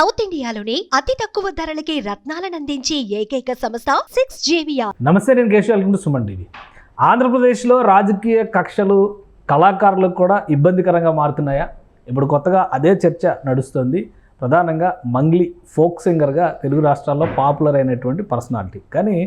South ఇండియాలోని అతి తక్కువ ధరలకి రత్నాలను అందించే ఏకైక సంస్థ 6JVR. నమస్తే, నేను Keshav. Welcome to Suman TV. ఆంధ్రప్రదేశ్లో రాజకీయ కక్షలు కళాకారులకు కూడా ఇబ్బందికరంగా మారుతున్నాయా? ఇప్పుడు కొత్తగా అదే చర్చ నడుస్తుంది. ప్రధానంగా మంగ్లీ ఫోక్ సింగర్గా తెలుగు రాష్ట్రాల్లో పాపులర్ అయినటువంటి పర్సనాలిటీ, కానీ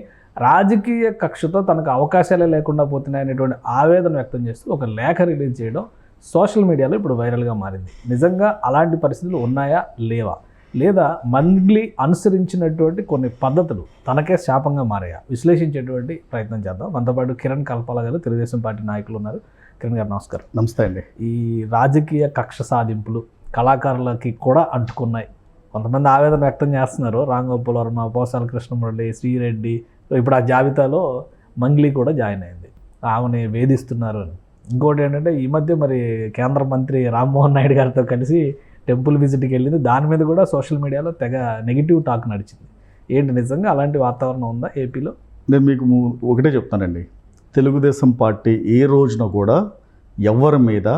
రాజకీయ కక్షతో తనకు అవకాశాలే లేకుండా పోతున్నాయనేటువంటి ఆవేదన వ్యక్తం చేస్తూ ఒక లేఖ రిలీజ్ చేయడం సోషల్ మీడియాలో ఇప్పుడు వైరల్గా మారింది. నిజంగా అలాంటి పరిస్థితులు ఉన్నాయా లేవా, లేదా మంగ్లీ అనుసరించినటువంటి కొన్ని పద్ధతులు తనకే శాపంగా మారాయా? విశ్లేషించేటువంటి ప్రయత్నం చేద్దాం. మనతో పాటు కిరణ్ కల్పాల గారు, తెలుగుదేశం పార్టీ నాయకులు ఉన్నారు. కిరణ్ గారు నమస్కారం. నమస్తే అండి. ఈ రాజకీయ కక్ష సాధింపులు కళాకారులకి కూడా అంటుకున్నాయి. కొంతమంది ఆవేదన వ్యక్తం చేస్తున్నారు. రామ్ గోపాల్ వర్మ, పోసాల కృష్ణమురళి, శ్రీరెడ్డి, ఇప్పుడు ఆ జాబితాలో మంగ్లీ కూడా జాయిన్ అయింది. ఆమెని వేధిస్తున్నారు అని. ఇంకోటి ఏంటంటే, ఈ మధ్య మరి కేంద్ర మంత్రి రామ్మోహన్ నాయుడు గారితో కలిసి టెంపుల్ విజిట్కి వెళ్ళింది. దాని మీద కూడా సోషల్ మీడియాలో తెగ నెగిటివ్ టాక్ నడిచింది. ఏంటి, నిజంగా అలాంటి వాతావరణం ఉందా ఏపీలో? నేను మీకు ఒకటే చెప్తానండి. తెలుగుదేశం పార్టీ ఏ రోజున కూడా ఎవరి మీద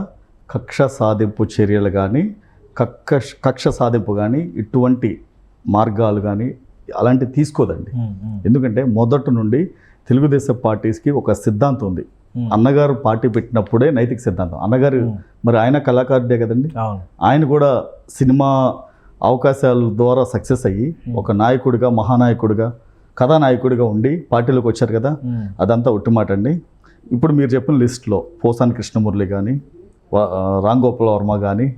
కక్ష సాధింపు చర్యలు కానీ కక్ష సాధింపు కానీ ఇటువంటి మార్గాలు కానీ అలాంటివి తీసుకోదండి. ఎందుకంటే మొదటి నుండి తెలుగుదేశం పార్టీస్కి ఒక సిద్ధాంతం ఉంది. అన్నగారు పార్టీ పెట్టినప్పుడే నైతిక సిద్ధాంతం. అన్నగారు మరి ఆయన కళాకారుడే కదండి. ఆయన కూడా సినిమా అవకాశాల ద్వారా సక్సెస్ అయ్యి ఒక నాయకుడిగా, మహానాయకుడిగా, కథానాయకుడిగా ఉండి పార్టీలోకి వచ్చారు కదా. అదంతా ఒట్టిమాట అండి. ఇప్పుడు మీరు చెప్పిన లిస్ట్లో పోసాని కృష్ణమురళి కానీ, రామ్ గోపాల్ వర్మ కానీ,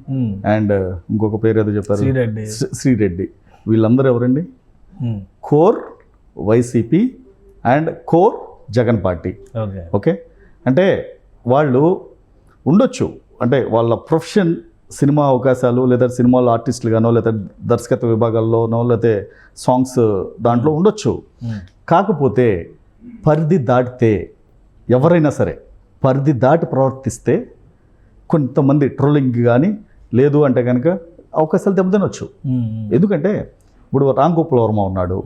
అండ్ ఇంకొక పేరు ఏదో చెప్పారు, శ్రీరెడ్డి, వీళ్ళందరూ ఎవరండి? Core YCP and core Jagan party. Okay, అంటే వాళ్ళు ఉండొచ్చు, అంటే వాళ్ళ ప్రొఫెషన్ సినిమా అవకాశాలు, లేదా సినిమాలో ఆర్టిస్టులుగానో, లేదా దర్శకత్వ విభాగాల్లోనో, లేకపోతే సాంగ్స్ దాంట్లో ఉండొచ్చు. కాకపోతే పరిధి దాటితే, ఎవరైనా సరే పరిధి దాటి ప్రవర్తిస్తే కొంతమంది ట్రోలింగ్ కానీ లేదు అంటే కనుక అవకాశాలు దెబ్బతినొచ్చు. ఎందుకంటే ఇప్పుడు రామ్ గోపాల్ వర్మ ఉన్నాడు,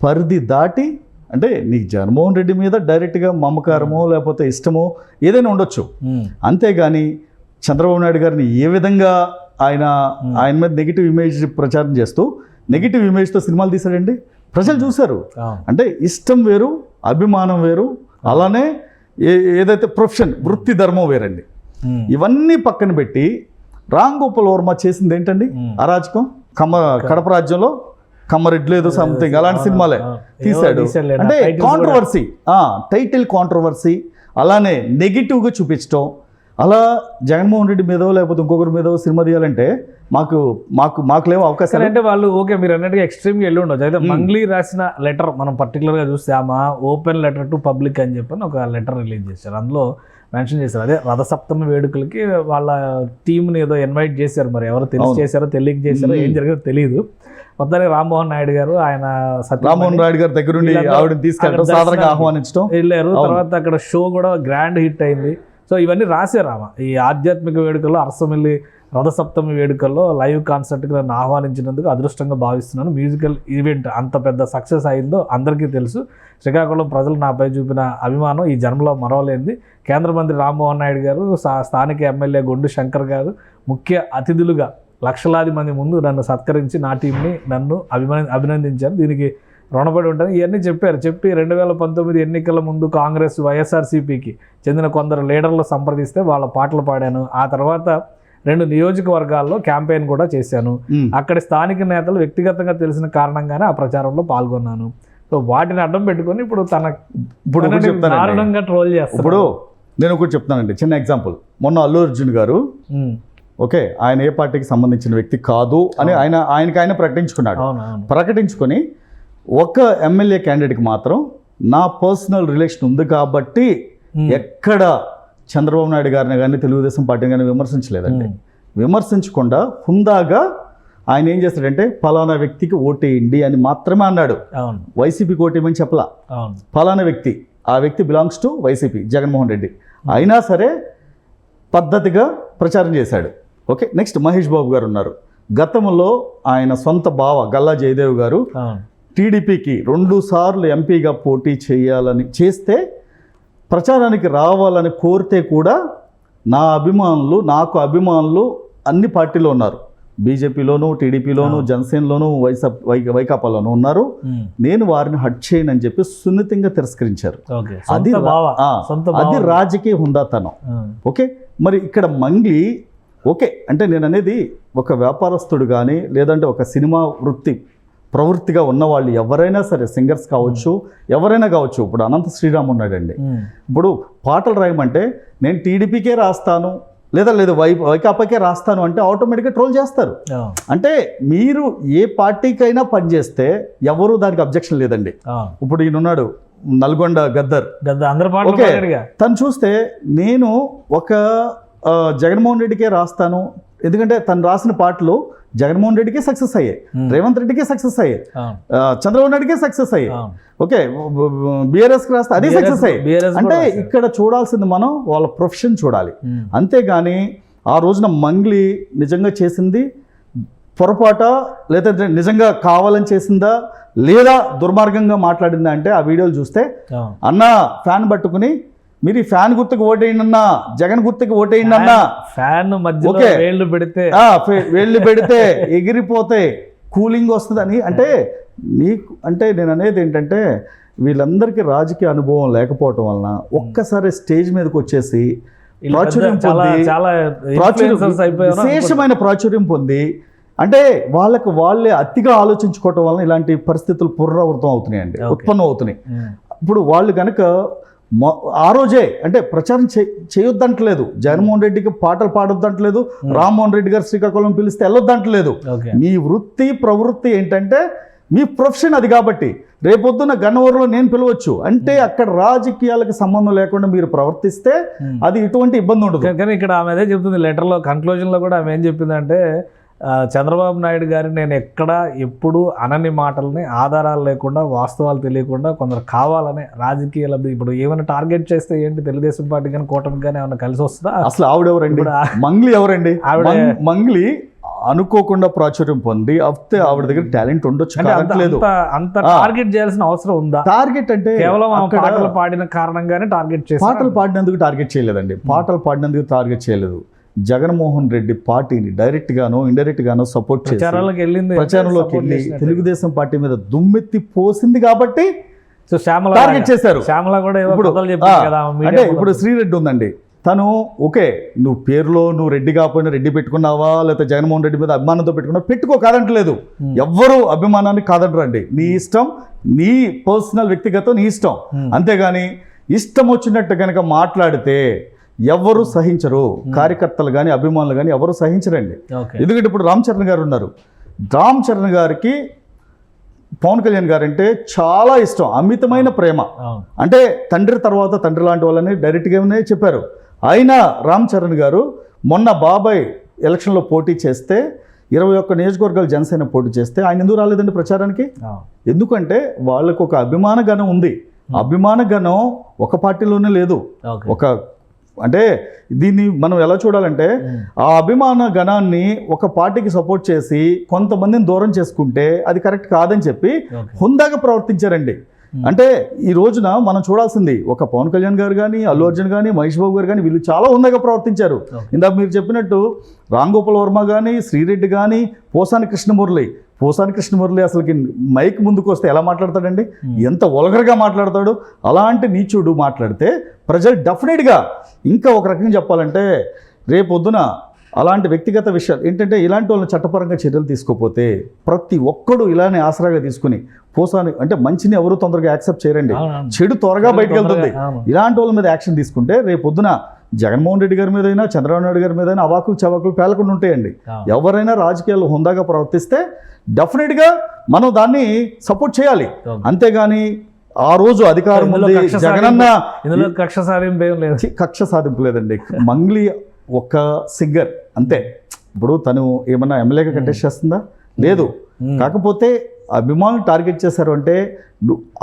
పరిధి దాటి, అంటే నీకు జగన్మోహన్ రెడ్డి మీద డైరెక్ట్గా మమకారమో లేకపోతే ఇష్టమో ఏదైనా ఉండొచ్చు. అంతేగాని చంద్రబాబు నాయుడు గారిని ఏ విధంగా ఆయన మీద నెగిటివ్ ఇమేజ్ ప్రచారం చేస్తూ నెగిటివ్ ఇమేజ్తో సినిమాలు తీశాడండి. ప్రజలు చూశారు. అంటే ఇష్టం వేరు, అభిమానం వేరు, అలానే ఏదైతే ప్రొఫెషన్, వృత్తి ధర్మం వేరండి. ఇవన్నీ పక్కన పెట్టి రామ్ గోపాల్ వర్మ చేసింది ఏంటండి? అరాచకం. కడప రాజ్యంలో కమ్మరెడ్లు ఏదో సంథింగ్ అలాంటి సినిమాలే తీశాడు. అంటే కాంట్రవర్సీ, టైటిల్ కాంట్రవర్సీ, అలానే నెగిటివ్గా చూపించడం. అలా జగన్మోహన్ రెడ్డి మీదో లేకపోతే ఇంకొకరి మీదో సినిమా తీయాలంటే మాకు లేవు అవకాశాలు. అంటే వాళ్ళు ఓకే, మీరు అన్నట్టుగా ఎక్స్ట్రీమ్గా వెళ్ళి ఉండొచ్చు. అయితే మంగ్లీ రాసిన లెటర్ మనం పర్టికులర్గా చూస్తే, ఆమె ఓపెన్ లెటర్ టు పబ్లిక్ అని చెప్పని ఒక లెటర్ రిలీజ్ చేశారు. అందులో మెన్షన్ చేశారు, అదే రథసప్తమి వేడుకలకి వాళ్ళ టీంని ఏదో ఇన్వైట్ చేశారు. మరి ఎవరు తెలిసి చేశారో తెలియక చేశారో ఏం జరిగిందో తెలియదు. మొత్తానికి రామ్మోహన్ నాయుడు గారు, ఆయన రామ్మోహన్ నాయుడు గారి దగ్గర నుండి ఆవిడని తీసుకెళ్ళడం, సాధారణంగా ఆహ్వానించడం వెళ్ళారు. తర్వాత అక్కడ షో కూడా గ్రాండ్ హిట్ అయింది. సో ఇవన్నీ రాశారు ఆమె. ఈ ఆధ్యాత్మిక వేడుకల్లో, అరసమిల్లి రథసప్తమి వేడుకల్లో లైవ్ కాన్సర్ట్కి నన్ను ఆహ్వానించినందుకు అదృష్టంగా భావిస్తున్నాను. మ్యూజికల్ ఈవెంట్ అంత పెద్ద సక్సెస్ అయిందో అందరికీ తెలుసు. శ్రీకాకుళం ప్రజలు నాపై చూపిన అభిమానం ఈ జన్మలో మరవలేనిది. కేంద్ర మంత్రి రామ్మోహన్ నాయుడు గారు, స్థానిక ఎమ్మెల్యే గొండు శంకర్ గారు ముఖ్య అతిథులుగా లక్షలాది మంది ముందు నన్ను సత్కరించి నా టీంని నన్ను అభినందించారు. దీనికి రుణపడి ఉంటాను. ఇవన్నీ చెప్పి 2019 ఎన్నికల ముందు కాంగ్రెస్, వైఎస్ఆర్సీపీకి చెందిన కొందరు లీడర్లు సంప్రదిస్తే వాళ్ళ పాటలు పాడాను. ఆ తర్వాత 2 నియోజకవర్గాల్లో క్యాంపెయిన్ కూడా చేశాను. అక్కడి స్థానిక నేతలు వ్యక్తిగతంగా తెలిసిన కారణంగానే ఆ ప్రచారంలో పాల్గొన్నాను. సో వాటిని అడ్డం పెట్టుకొని ఇప్పుడు దారుణంగా ట్రోల్ చేస్తారు. ఇప్పుడు నేను ఒకటి చెప్తానండి, చిన్న ఎగ్జాంపుల్. మొన్న అల్లు అర్జున్ గారు, ఓకే, ఆయన ఏ పార్టీకి సంబంధించిన వ్యక్తి కాదు అని ఆయన ప్రకటించుకున్నాడు. ప్రకటించుకొని ఒక ఎమ్మెల్యే క్యాండిడేట్కి మాత్రం నా పర్సనల్ రిలేషన్ ఉంది కాబట్టి ఎక్కడ చంద్రబాబు నాయుడు గారిని కానీ తెలుగుదేశం పార్టీని కానీ విమర్శించలేదండి. విమర్శించకుండా హుందాగా ఆయన ఏం చేస్తాడంటే, ఫలానా వ్యక్తికి ఓటేయండి అని మాత్రమే అన్నాడు. వైసీపీకి ఓటేయమని చెప్పలా. ఫలానా వ్యక్తి, ఆ వ్యక్తి belongs to YCP, Jaganmohan Reddy. అయినా సరే పద్ధతిగా ప్రచారం చేశాడు. ఓకే, నెక్స్ట్ మహేష్ బాబు గారు ఉన్నారు. గతంలో ఆయన సొంత బావ గల్లా జయదేవ్ గారు టీడీపీకి 2 సార్లు ఎంపీగా పోటీ చేస్తే ప్రచారానికి రావాలని కోరితే కూడా నాకు అభిమానులు అన్ని పార్టీలో ఉన్నారు. బీజేపీలోను, టీడీపీలోను, జనసేనలోను, వైకాపాలోను ఉన్నారు. నేను వారిని హట్ చేయనని చెప్పి సున్నితంగా తిరస్కరించారు. అది రాజకీయ హుందాతనం. ఓకే, మరి ఇక్కడ మంగ్లీ ఓకే అంటే నేను అనేది ఒక వ్యాపారస్తుడు కానీ లేదంటే ఒక సినిమా ప్రవృత్తిగా ఉన్నవాళ్ళు ఎవరైనా సరే, సింగర్స్ కావచ్చు, ఎవరైనా కావచ్చు. ఇప్పుడు అనంత శ్రీరామ్ ఉన్నాడండి. ఇప్పుడు పాటలు రాయమంటే నేను టీడీపీకే రాస్తాను లేదా వైకాపాకే రాస్తాను అంటే ఆటోమేటిక్గా ట్రోల్ చేస్తారు. అంటే మీరు ఏ పార్టీకైనా పనిచేస్తే ఎవరు దానికి అబ్జెక్షన్ లేదండి. ఇప్పుడు ఈయనున్నాడు నల్గొండ గద్దర్, ఓకే, తను చూస్తే నేను ఒక జగన్మోహన్ రెడ్డికే రాస్తాను, ఎందుకంటే తను రాసిన పాటలు జగన్మోహన్ రెడ్డికే సక్సెస్ అయ్యాయి, రేవంత్ రెడ్డికే సక్సెస్ అయ్యాయి, చంద్రబాబు నాయుడికే సక్సెస్ అయ్యాయి, ఓకే, బీఆర్ఎస్ కి రాస్తే అదే సక్సెస్ అయ్యాయి. అంటే ఇక్కడ చూడాల్సింది మనం వాళ్ళ ప్రొఫెషన్ చూడాలి. అంతేగాని ఆ రోజున మంగ్లీ నిజంగా చేసింది పొరపాట లేదా నిజంగా కావాలని చేసిందా లేదా దుర్మార్గంగా మాట్లాడిందా అంటే ఆ వీడియోలు చూస్తే అన్న ఫ్యాన్ పట్టుకుని మీరు ఈ ఫ్యాన్ గుర్తుకు ఓటేయండి అన్నా, జగన్ గుర్తుకు ఓటేయండి అన్నా, ఫ్యాన్ మధ్యలో వేళ్ళు పెడితే ఎగిరిపోతే కూలింగ్ వస్తుందని. అంటే నీకు అంటే నేను అనేది ఏంటంటే వీళ్ళందరికీ రాజకీయ అనుభవం లేకపోవటం వలన ఒక్కసారి స్టేజ్ మీదకి వచ్చేసి ప్రాచుర్యం విశేషమైన ప్రాచుర్యం పొంది అంటే వాళ్ళే అతిగా ఆలోచించుకోవటం వలన ఇలాంటి పరిస్థితులు పునరావృతం అవుతున్నాయండి, ఉత్పన్నం అవుతున్నాయి. ఇప్పుడు వాళ్ళు కనుక ఆ రోజే అంటే ప్రచారం చేయొద్దంటలేదు, జగన్మోహన్ రెడ్డికి పాటలు పాడొద్దంటలేదు, రామ్మోహన్ రెడ్డి గారు శ్రీకాకుళం పిలిస్తే వెళ్ళొద్దంటలేదు. మీ వృత్తి ప్రవృత్తి ఏంటంటే మీ ప్రొఫెషన్ అది. కాబట్టి రేపొద్దున గన్నవరంలో నేను పిలవచ్చు అంటే అక్కడ రాజకీయాలకు సంబంధం లేకుండా మీరు ప్రవర్తిస్తే అది ఇటువంటి ఇబ్బంది ఉండదు. కానీ ఇక్కడ ఆమె అదే చెప్తుంది లెటర్లో, కన్క్లూజన్లో కూడా ఆమె ఏం చెప్పిందంటే చంద్రబాబు నాయుడు గారు నేను ఎక్కడ ఎప్పుడు అనని మాటలని ఆధారాలు లేకుండా వాస్తవాలు తెలియకుండా కొందరు కావాలనే రాజకీయ లబ్ధి. ఇప్పుడు ఏమైనా టార్గెట్ చేస్తే ఏంటి తెలుగుదేశం పార్టీ కానీ కూటమికి కానీ ఏమైనా కలిసి వస్తుందా? అసలు ఆవిడెవరండి? మంగ్లీ ఎవరండి? మంగ్లీ అనుకోకుండా ప్రాచుర్యం పొంది అయితే ఆవిడ దగ్గర టాలెంట్ ఉండొచ్చు, అంత టార్గెట్ చేయాల్సిన అవసరం ఉందా? టార్గెట్ అంటే కేవలం పాటలు పాడిన కారణంగానే టార్గెట్ చేసి, పాటలు పాడినందుకు టార్గెట్ చేయలేదండి. పాటలు పాడినందుకు టార్గెట్ చేయలేదు. జగన్మోహన్ రెడ్డి పార్టీని డైరెక్ట్ గానో ఇండైరెక్ట్ గానో సపోర్ట్ చేసి ప్రచారంలోకి వెళ్ళి తెలుగుదేశం పార్టీ మీద దుమ్మెత్తి పోసింది కాబట్టి టార్గెట్ చేశారు. అంటే ఇప్పుడు శ్రీరెడ్డి ఉందండి, తను ఓకే నువ్వు పేరులో నువ్వు రెడ్డి కాకపోయినా రెడ్డి పెట్టుకున్నావా లేకపోతే జగన్మోహన్ రెడ్డి మీద అభిమానంతో పెట్టుకున్నావు, పెట్టుకో, కాదంటలేదు. ఎవ్వరూ అభిమానాన్ని కాదంటారండి, నీ ఇష్టం, నీ పర్సనల్ వ్యక్తిగతం నీ ఇష్టం. అంతేగాని ఇష్టం వచ్చినట్టు కనుక మాట్లాడితే ఎవరు సహించరు, కార్యకర్తలు కానీ అభిమానులు కానీ ఎవరు సహించరండి. ఎందుకంటే ఇప్పుడు రామ్ చరణ్ గారు ఉన్నారు, రామ్ చరణ్ గారికి పవన్ కళ్యాణ్ గారు అంటే చాలా ఇష్టం, అమితమైన ప్రేమ. అంటే తండ్రి తర్వాత తండ్రి లాంటి వాళ్ళని డైరెక్ట్గానే చెప్పారు. అయినా రామ్ చరణ్ గారు మొన్న బాబాయ్ ఎలక్షన్లో పోటీ చేస్తే 21 నియోజకవర్గాలు జనసేన పోటీ చేస్తే ఆయన ఎందుకు రాలేదండి ప్రచారానికి? ఎందుకంటే వాళ్ళకు ఒక అభిమాన గణం ఉంది. అభిమాన గణం ఒక పార్టీలోనే లేదు. అంటే దీన్ని మనం ఎలా చూడాలంటే ఆ అభిమాన గణాన్ని ఒక పార్టీకి సపోర్ట్ చేసి కొంతమందిని దూరం చేసుకుంటే అది కరెక్ట్ కాదని చెప్పి హుందాగా ప్రవర్తించారండి. అంటే ఈ రోజున మనం చూడాల్సింది ఒక పవన్ కళ్యాణ్ గారు కానీ అల్లు అర్జున్ కానీ మహేష్ బాబు గారు కానీ వీళ్ళు చాలా హుందాగా ప్రవర్తించారు. ఇందాక మీరు చెప్పినట్టు రామ్ గోపాల్ వర్మ కానీ శ్రీరెడ్డి కానీ పోసాని కృష్ణమురళి అసలుకి మైక్ ముందుకు వస్తే ఎలా మాట్లాడతాడండి, ఎంత వల్గర్గా మాట్లాడతాడు. అలాంటి నీచుడు మాట్లాడితే ప్రజలు డెఫినెట్గా ఇంకా ఒక రకంగా చెప్పాలంటే రేపొద్దున అలాంటి వ్యక్తిగత విషయాలు ఏంటంటే ఇలాంటి వాళ్ళని చట్టపరంగా చర్యలు తీసుకోకపోతే ప్రతి ఒక్కడు ఇలానే ఆసరాగా తీసుకుని పోసాని అంటే మంచిని ఎవరు తొందరగా యాక్సెప్ట్ చేయరండి, చెడు త్వరగా బయటకు వెళ్తుంది. ఇలాంటి వాళ్ళ మీద యాక్షన్ తీసుకుంటే రేపొద్దున జగన్మోహన్ రెడ్డి గారి మీద అయినా చంద్రబాబు నాయుడు గారి మీద అయినా అవాకులు చవాకులు పేలకుండా ఉంటాయండి. ఎవరైనా రాజకీయాల్లో హుందాగా ప్రవర్తిస్తే డెఫినెట్గా మనం దాన్ని సపోర్ట్ చేయాలి. అంతేగాని ఆ రోజు అధికారం ఉంది జగనన్న కక్ష సాధింపు లేదండి. మంగ్లీ ఒక సింగర్ అంతే. ఇప్పుడు తను ఏమన్నా ఎమ్మెల్యేగా కంటెస్ట్ చేస్తుందా? లేదు. కాకపోతే అభిమానులు టార్గెట్ చేశారు అంటే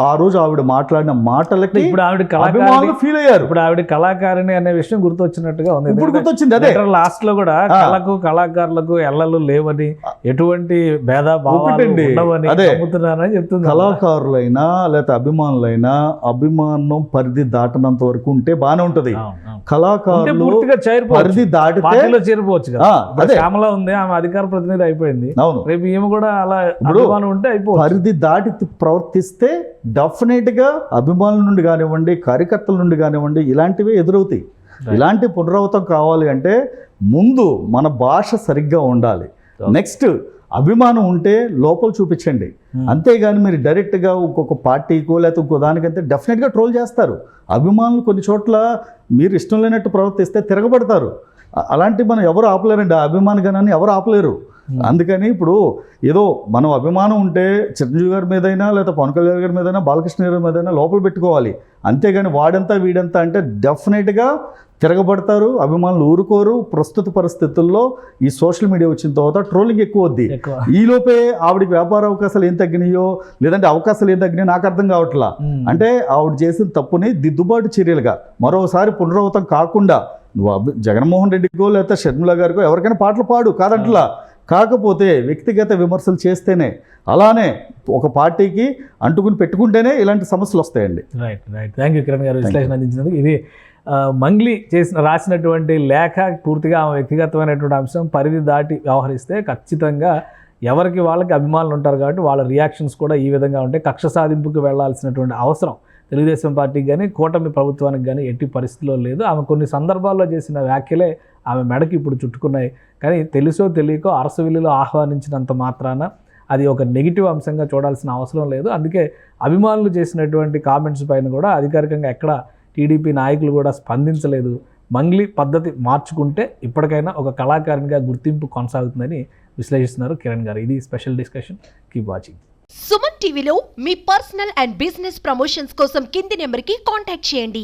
ఆ రోజు ఆవిడ మాట్లాడిన మాటలకి ఇప్పుడు ఆవిడ అభిమానులు కళాకారిణి ఫీల్ అయ్యారు. ఇప్పుడు ఆవిడ కళాకారిణి అనే విషయం గుర్తొచ్చినట్టుగా ఉంది. ఇప్పుడు గుర్తొచ్చింది అదే. లాస్ట్ లో కూడా కళకు కళాకారులకు ఎల్లలు లేవని, ఎటువంటి భేదభావాలు ఒకటండి, ఉండవని అదే. నమ్ముతున్నారని చెప్తుంది. కళాకారులైనా లేకపోతే అభిమానులైనా అభిమానం పరిధి దాటనంత వరకు ఉంటే బానే ఉంటది. కళాకారులు పూర్తిగా పరిధి దాటితే పార్టీలో చేరిపోవచ్చు కదా. ఇప్పుడు అదే. శ్యామల ఉంది, ఆమె అధికార ప్రతినిధి అయిపోయింది. అవును, రేపు ఈమె కూడా అలా ఇప్పుడు అభిమానం ఉంటే అయిపోవచ్చు. పరిధి దాటి ప్రవర్తిస్తే డెఫినెట్గా అభిమానుల నుండి కానివ్వండి, కార్యకర్తల నుండి కానివ్వండి, ఇలాంటివే ఎదురవుతాయి. ఇలాంటి పునరావృతం కావాలి అంటే ముందు మన భాష సరిగ్గా ఉండాలి. నెక్స్ట్ అభిమానం ఉంటే లోపల చూపించండి. అంతేగాని మీరు డైరెక్ట్గా ఇంకొక పార్టీకో లేకపోతే ఇంకో దానికంటే డెఫినెట్గా ట్రోల్ చేస్తారు. అభిమానులు కొన్ని చోట్ల మీరు ఇష్టం లేనట్టు ప్రవర్తిస్తే తిరగబడతారు. అలాంటి మనం ఎవరు ఆపలేరండి. ఆ అభిమానగణాన్ని ఎవరు ఆపలేరు. అందుకని ఇప్పుడు ఏదో మనం అభిమానం ఉంటే చిరంజీవి గారి మీదైనా లేదా పవన్ కళ్యాణ్ గారి మీదైనా బాలకృష్ణ గారి మీదైనా లోపల పెట్టుకోవాలి. అంతేగాని వాడంతా వీడంతా అంటే డెఫినెట్గా తిరగబడతారు. అభిమానులు ఊరుకోరు. ప్రస్తుత పరిస్థితుల్లో ఈ సోషల్ మీడియా వచ్చిన తర్వాత ట్రోలింగ్ ఎక్కువ వద్ది. ఈలోపే ఆవిడకి వ్యాపార అవకాశాలు ఏం తగ్గినాయో లేదంటే అవకాశాలు ఏం తగ్గినాయో నాకు అర్థం కావట్లా. అంటే ఆవిడ చేసిన తప్పుని దిద్దుబాటు చర్యలుగా మరోసారి పునరావృతం కాకుండా నువ్వు జగన్మోహన్ రెడ్డికో లేకపోతే షర్మిల గారికో ఎవరికైనా పాటలు పాడు కాదంట్లా. కాకపోతే వ్యక్తిగత విమర్శలు చేస్తేనే, అలానే ఒక పార్టీకి అంటుకుని పెట్టుకుంటేనే ఇలాంటి సమస్యలు వస్తాయండి. Right right thank you Kiran గారు విశ్లేషణ అందించినందుకు. ఇది మంగ్లీ రాసినటువంటి లేఖ పూర్తిగా ఆమె వ్యక్తిగతమైనటువంటి అంశం. పరిధి దాటి వ్యవహరిస్తే ఖచ్చితంగా ఎవరికి వాళ్ళకి అభిమానులు ఉంటారు కాబట్టి వాళ్ళ రియాక్షన్స్ కూడా ఈ విధంగా ఉంటాయి. కక్ష సాధింపుకు వెళ్లాల్సినటువంటి అవసరం తెలుగుదేశం పార్టీకి కానీ కూటమి ప్రభుత్వానికి కానీ ఎట్టి పరిస్థితిలో లేదు. ఆమె కొన్ని సందర్భాల్లో చేసిన వ్యాఖ్యలే ఆమె మెడకి ఇప్పుడు చుట్టుకున్నాయి. కానీ తెలుసో తెలియకో అరసవిల్లులో ఆహ్వానించినంత మాత్రాన అది ఒక నెగిటివ్ అంశంగా చూడాల్సిన అవసరం లేదు. అందుకే అభిమానులు చేసినటువంటి కామెంట్స్ పైన కూడా అధికారికంగా ఎక్కడ టీడీపీ నాయకులు కూడా స్పందించలేదు. మంగ్లీ పద్ధతి మార్చుకుంటే ఇప్పటికైనా ఒక కళాకారునిగా గుర్తింపు కొనసాగుతుందని విశ్లేషిస్తున్నారు కిరణ్ గారు. ఇది special discussion. Keep watching. Suman టీవీలో మీ పర్సనల్ అండ్ బిజినెస్ ప్రమోషన్స్ కోసం కింది నెంబర్కి కాంటాక్ట్ చేయండి.